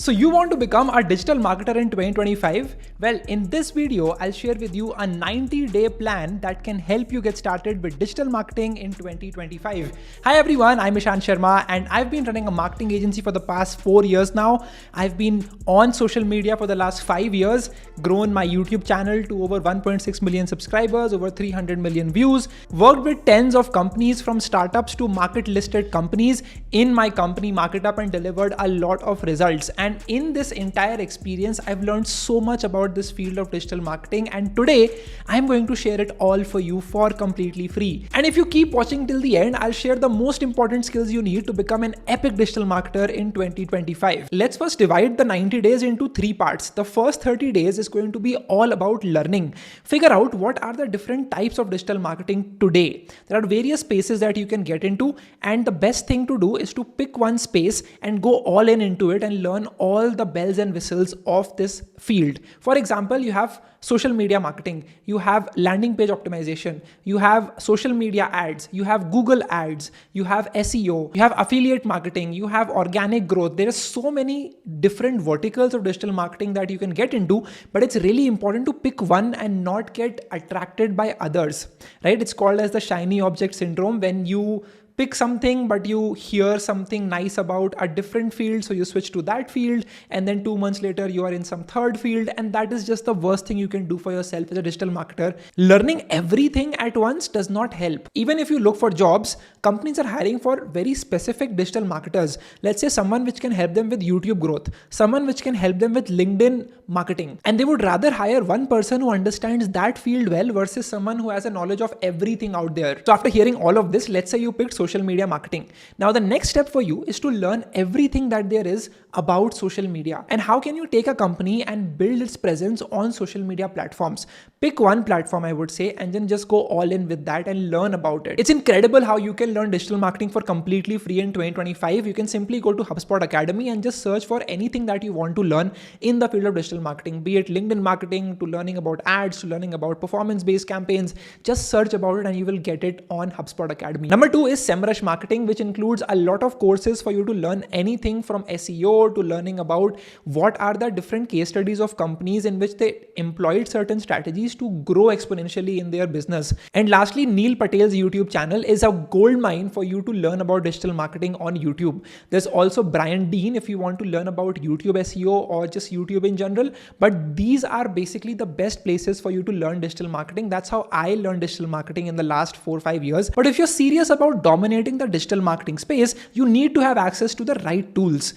So you want to become a digital marketer in 2025? Well, in this video, I'll share with you a 90-day plan that can help you get started with digital marketing in 2025. Hi everyone, I'm Ishan Sharma and I've been running a marketing agency for the past 4 years now. I've been on social media for the last 5 years, grown my YouTube channel to over 1.6 million subscribers, over 300 million views, worked with tens of companies from startups to market listed companies in my company MarketUp and delivered a lot of results. And in this entire experience, I've learned so much about this field of digital marketing, and today I'm going to share it all for you for completely free. And if you keep watching till the end, I'll share the most important skills you need to become an epic digital marketer in 2025. Let's first divide the 90 days into 3 parts. The first 30 days is going to be all about learning. Figure out what are the different types of digital marketing today. There are various spaces that you can get into, and the best thing to do is to pick one space and go all in into it and learn all the bells and whistles of this field. For example, you have social media marketing, you have landing page optimization, you have social media ads, you have Google ads, you have SEO, you have affiliate marketing, you have organic growth. There are so many different verticals of digital marketing that you can get into, but it's really important to pick one and not get attracted by others, right? It's called as the shiny object syndrome. When you pick something, but you hear something nice about a different field, so you switch to that field, and then 2 months later you are in some third field, and that is just the worst thing you can do for yourself as a digital marketer. Learning everything at once does not help. Even if you look for jobs, companies are hiring for very specific digital marketers. Let's say someone which can help them with YouTube growth, someone which can help them with LinkedIn marketing, and they would rather hire one person who understands that field well versus someone who has a knowledge of everything out there. So after hearing all of this, let's say you picked social media marketing. Now the next step for you is to learn everything that there is about social media and how can you take a company and build its presence on social media platforms. Pick one platform, I would say, and then just go all in with that and learn about it. It's incredible how you can learn digital marketing for completely free in 2025. You can simply go to HubSpot Academy and just search for anything that you want to learn in the field of digital marketing, be it LinkedIn marketing to learning about ads to learning about performance-based campaigns. Just search about it and you will get it on HubSpot Academy. Number 2 is SEMrush marketing, which includes a lot of courses for you to learn anything from SEO to learning about what are the different case studies of companies in which they employed certain strategies to grow exponentially in their business. And lastly, Neil Patel's YouTube channel is a gold mine for you to learn about digital marketing on YouTube. There's also Brian Dean if you want to learn about YouTube SEO or just YouTube in general, but these are basically the best places for you to learn digital marketing. That's how I learned digital marketing in the last 4-5 years. But if you're serious about dominating the digital marketing space, you need to have access to the right tools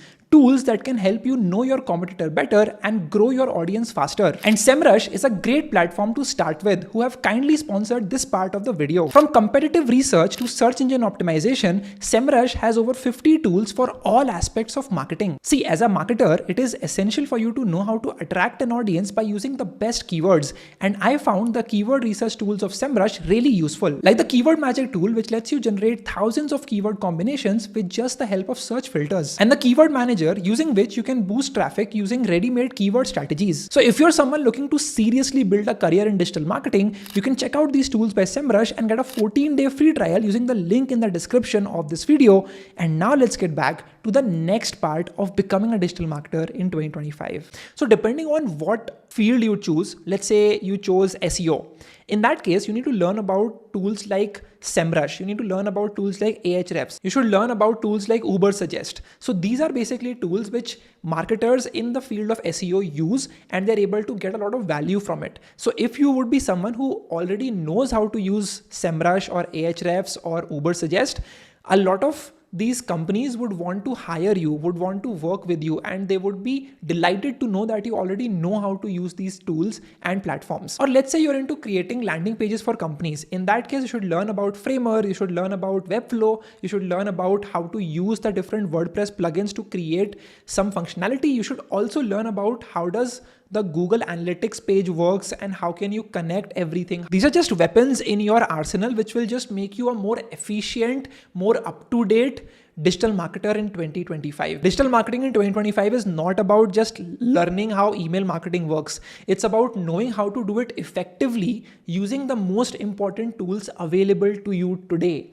that can help you know your competitor better and grow your audience faster. And SEMrush is a great platform to start with, who have kindly sponsored this part of the video. From competitive research to search engine optimization, SEMrush has over 50 tools for all aspects of marketing. See, as a marketer, it is essential for you to know how to attract an audience by using the best keywords. And I found the keyword research tools of SEMrush really useful, like the keyword magic tool, which lets you generate thousands of keyword combinations with just the help of search filters, and the keyword manager, using which you can boost traffic using ready-made keyword strategies. So if you're someone looking to seriously build a career in digital marketing, you can check out these tools by SEMrush and get a 14-day free trial using the link in the description of this video. And now let's get back to the next part of becoming a digital marketer in 2025. So depending on what field you choose, let's say you chose SEO. In that case, you need to learn about tools like SEMrush. You need to learn about tools like Ahrefs. You should learn about tools like Ubersuggest. So these are basically tools which marketers in the field of SEO use, and they're able to get a lot of value from it. So if you would be someone who already knows how to use SEMrush or Ahrefs or Ubersuggest, a lot of these companies would want to hire you, would want to work with you, and they would be delighted to know that you already know how to use these tools and platforms. Or let's say you're into creating landing pages for companies. In that case, you should learn about Framer, you should learn about Webflow, you should learn about how to use the different WordPress plugins to create some functionality. You should also learn about how does the Google Analytics page works and how can you connect everything. These are just weapons in your arsenal which will just make you a more efficient, more up-to-date digital marketer in 2025. Digital marketing in 2025 is not about just learning how email marketing works. It's about knowing how to do it effectively using the most important tools available to you today.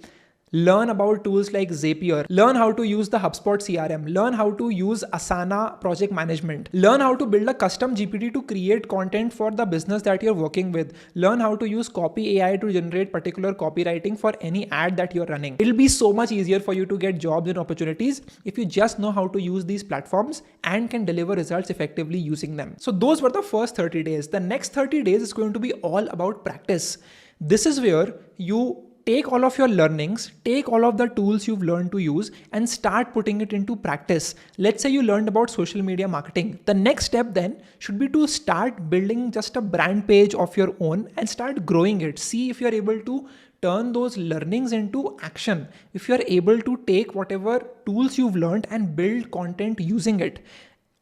Learn about tools like Zapier. Learn how to use the HubSpot CRM. Learn how to use Asana project management. Learn how to build a custom GPT to create content for the business that you're working with. Learn how to use Copy AI to generate particular copywriting for any ad that you're running. It'll be so much easier for you to get jobs and opportunities if you just know how to use these platforms and can deliver results effectively using them. So those were the first 30 days. The next 30 days is going to be all about practice. This is where you take all of your learnings, take all of the tools you've learned to use and start putting it into practice. Let's say you learned about social media marketing. The next step then should be to start building just a brand page of your own and start growing it. See if you're able to turn those learnings into action. If you're able to take whatever tools you've learned and build content using it.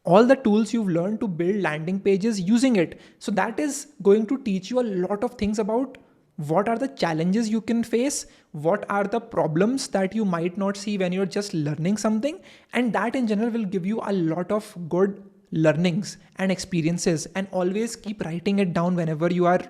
All the tools you've learned to build landing pages using it. So that is going to teach you a lot of things about what are the challenges you can face, what are the problems that you might not see when you're just learning something, and that in general will give you a lot of good learnings and experiences. And always keep writing it down whenever you are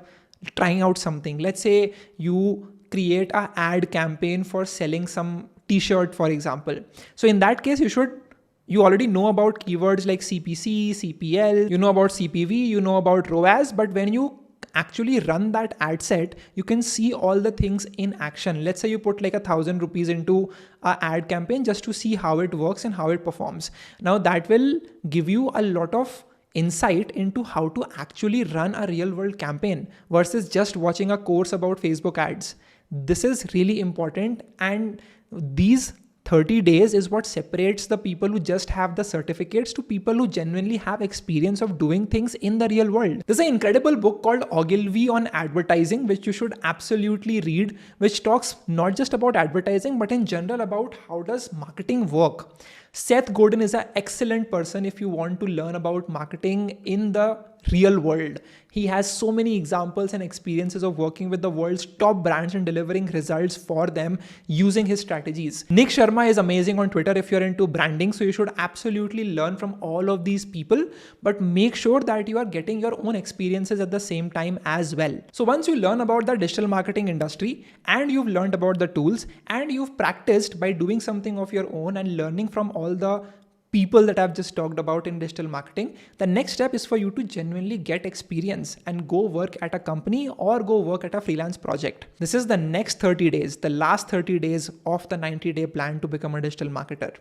trying out something. Let's say you create an ad campaign for selling some t-shirt, for example. So in that case, you already know about keywords like CPC, CPL, you know about CPV, you know about ROAS, but when you actually run that ad set, you can see all the things in action. Let's say you put like 1,000 rupees into an ad campaign just to see how it works and how it performs. Now that will give you a lot of insight into how to actually run a real world campaign versus just watching a course about Facebook ads. This is really important, and these 30 days is what separates the people who just have the certificates to people who genuinely have experience of doing things in the real world. There's an incredible book called Ogilvy on advertising, which you should absolutely read, which talks not just about advertising, but in general about how does marketing work. Seth Godin is an excellent person if you want to learn about marketing in the real world. He has so many examples and experiences of working with the world's top brands and delivering results for them using his strategies. Nick Sharma is amazing on Twitter if you're into branding. So you should absolutely learn from all of these people, but make sure that you are getting your own experiences at the same time as well. So once you learn about the digital marketing industry and you've learned about the tools and you've practiced by doing something of your own and learning from all the people that I've just talked about in digital marketing, the next step is for you to genuinely get experience and go work at a company or go work at a freelance project. This is the next 30 days, the last 30 days of the 90-day plan to become a digital marketer.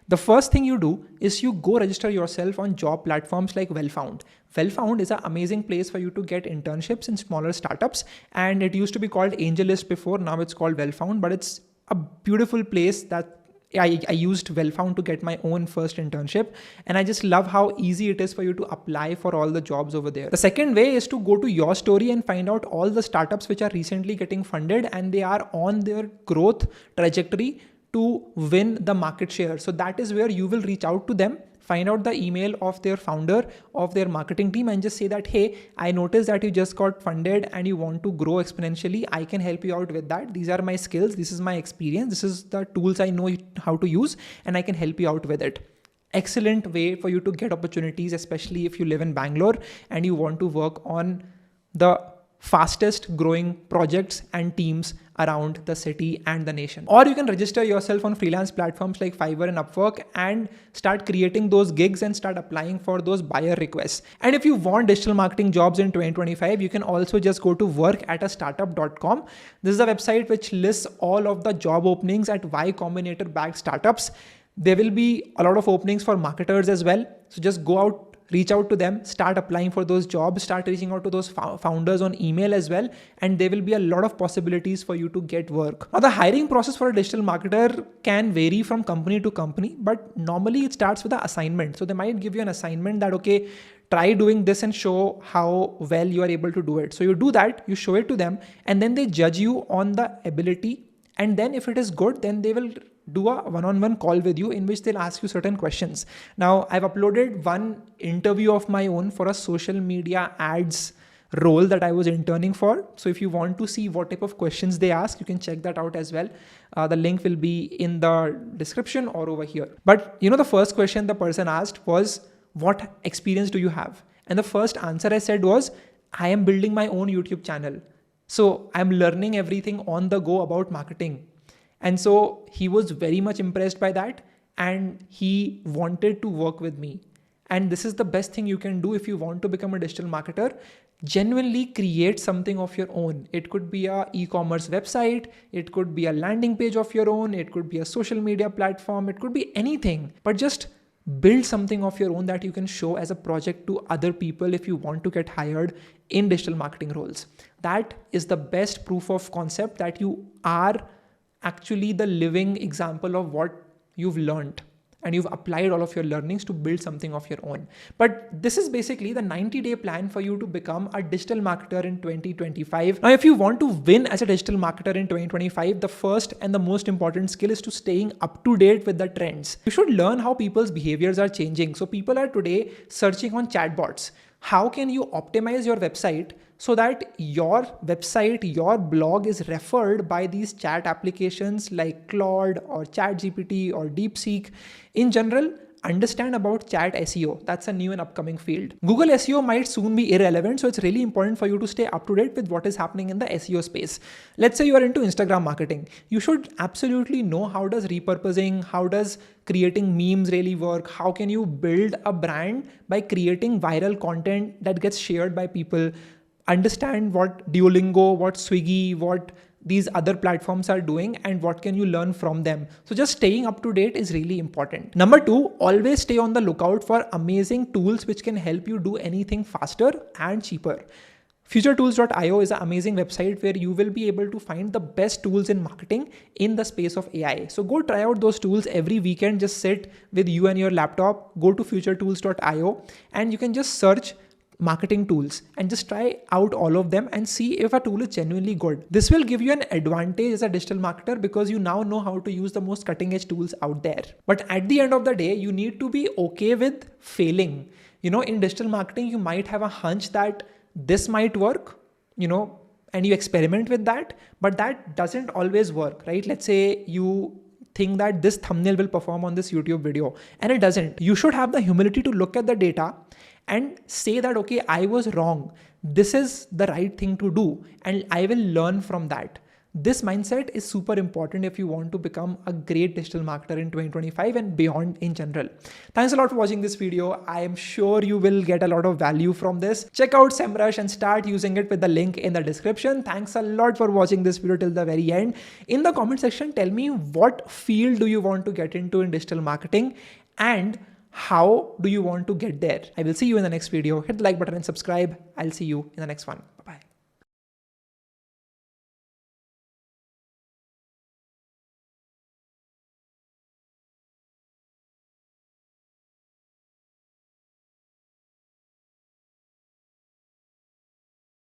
The first thing you do is you go register yourself on job platforms like Wellfound. Wellfound is an amazing place for you to get internships in smaller startups, and it used to be called AngelList before, now it's called Wellfound, but it's a beautiful place that I used Wellfound to get my own first internship, and I just love how easy it is for you to apply for all the jobs over there. The second way is to go to your story and find out all the startups which are recently getting funded and they are on their growth trajectory to win the market share. So that is where you will reach out to them, find out the email of their founder, of their marketing team, and just say that, hey, I noticed that you just got funded and you want to grow exponentially. I can help you out with that. These are my skills. This is my experience. This is the tools I know how to use, and I can help you out with it. Excellent way for you to get opportunities, especially if you live in Bangalore and you want to work on the fastest growing projects and teams around the city and the nation. Or you can register yourself on freelance platforms like Fiverr and Upwork and start creating those gigs and start applying for those buyer requests. And if you want digital marketing jobs in 2025, you can also just go to workatastartup.com. This is a website which lists all of the job openings at Y Combinator backed startups. There will be a lot of openings for marketers as well. So just go out, reach out to them, start applying for those jobs, start reaching out to those founders on email as well. And there will be a lot of possibilities for you to get work. Now, the hiring process for a digital marketer can vary from company to company, but normally it starts with an assignment. So they might give you an assignment that, okay, try doing this and show how well you are able to do it. So you do that, you show it to them, and then they judge you on the ability. And then if it is good, then they will do a one-on-one call with you in which they'll ask you certain questions. Now, I've uploaded one interview of my own for a social media ads role that I was interning for. So if you want to see what type of questions they ask, you can check that out as well. The link will be in the description or over here. But the first question the person asked was, what experience do you have? And the first answer I said was, I am building my own YouTube channel. So I'm learning everything on the go about marketing. And so he was very much impressed by that and he wanted to work with me. And this is the best thing you can do if you want to become a digital marketer. Genuinely create something of your own. It could be a e-commerce website, it could be a landing page of your own, it could be a social media platform, it could be anything, but just build something of your own that you can show as a project to other people if you want to get hired in digital marketing roles. That is the best proof of concept that you are actually the living example of what you've learned and you've applied all of your learnings to build something of your own. But this is basically the 90-day plan for you to become a digital marketer in 2025. Now, if you want to win as a digital marketer in 2025, the first and the most important skill is to staying up to date with the trends. You should learn how people's behaviors are changing. So people are today searching on chatbots. How can you optimize your website so that your website, your blog is referred by these chat applications like Claude or ChatGPT or DeepSeek? In general, understand about chat SEO. That's a new and upcoming field. Google SEO might soon be irrelevant, so it's really important for you to stay up to date with what is happening in the SEO space. Let's say you are into Instagram marketing. You should absolutely know how does repurposing, how does creating memes really work? How can you build a brand by creating viral content that gets shared by people? Understand what Duolingo, what Swiggy, what these other platforms are doing and what can you learn from them. So just staying up to date is really important. Number two, always stay on the lookout for amazing tools which can help you do anything faster and cheaper. Futuretools.io is an amazing website where you will be able to find the best tools in marketing in the space of AI. So go try out those tools every weekend. Just sit with you and your laptop, go to futuretools.io and you can just search marketing tools and just try out all of them and see if a tool is genuinely good. This will give you an advantage as a digital marketer because you now know how to use the most cutting edge tools out there. But at the end of the day, you need to be okay with failing. In digital marketing, you might have a hunch that this might work, and you experiment with that, but that doesn't always work, right? Let's say you think that this thumbnail will perform on this YouTube video and it doesn't. You should have the humility to look at the data and say that, okay, I was wrong. This is the right thing to do and I will learn from that. This mindset is super important if you want to become a great digital marketer in 2025 and beyond in general. Thanks a lot for watching this video. I am sure you will get a lot of value from this. Check out SEMrush and start using it with the link in the description. Thanks a lot for watching this video till the very end. In the comment section, tell me what field do you want to get into in digital marketing and how do you want to get there? I will see you in the next video. Hit the like button and subscribe. I'll see you in the next one.